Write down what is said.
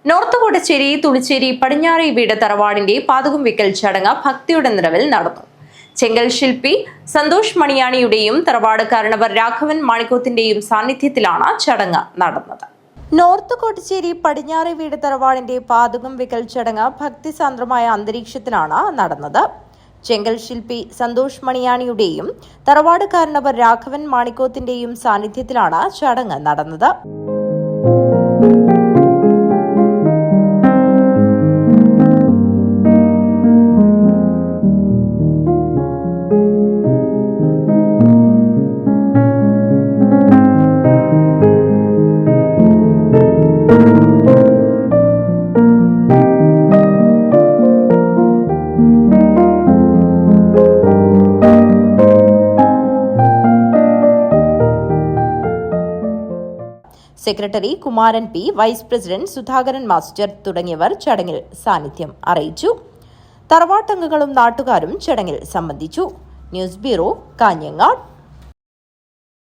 North Kottachery Thulicheri പടിഞ്ഞാറേ വീട് തറവാടിന്റെ പാതകം വെക്കൽ ചടങ്ങ് ഭക്തിയുടെ നിറവിൽ നടന്നു. ചെങ്കൽ ശില്പി സന്തോഷ് മണിയാണിയുടെയും തറവാട് കാരണവർ രാഘവൻ മാണിക്കോത്തിന്റെയും സാന്നിധ്യത്തിലാണ് ചടങ്ങ് നടന്നത്. നോർത്ത് കോട്ടച്ചേരി പടിഞ്ഞാറേ വീട് തറവാടിന്റെ പാതകം വെക്കൽ ചടങ്ങ് ഭക്തിസാന്ദ്രമായ അന്തരീക്ഷത്തിലാണ് നടന്നത്. ചെങ്കൽ ശില്പി സന്തോഷ് മണിയാണിയുടെയും തറവാട് കാരണവർ രാഘവൻ മാണിക്കോത്തിന്റെയും സാന്നിധ്യത്തിലാണ് ചടങ്ങ് നടന്നത്. Secretary Kumaran P, vice president Sudhakaran master തുടങ്ങിയവർ ചടങ്ങിൽ സാന്നിധ്യം അറിയിച്ചു. തറവാട്ടംഗങ്ങളും നാട്ടുകാരും ചടങ്ങിൽ സംബന്ധിച്ചു. News bureau, Kanhangad.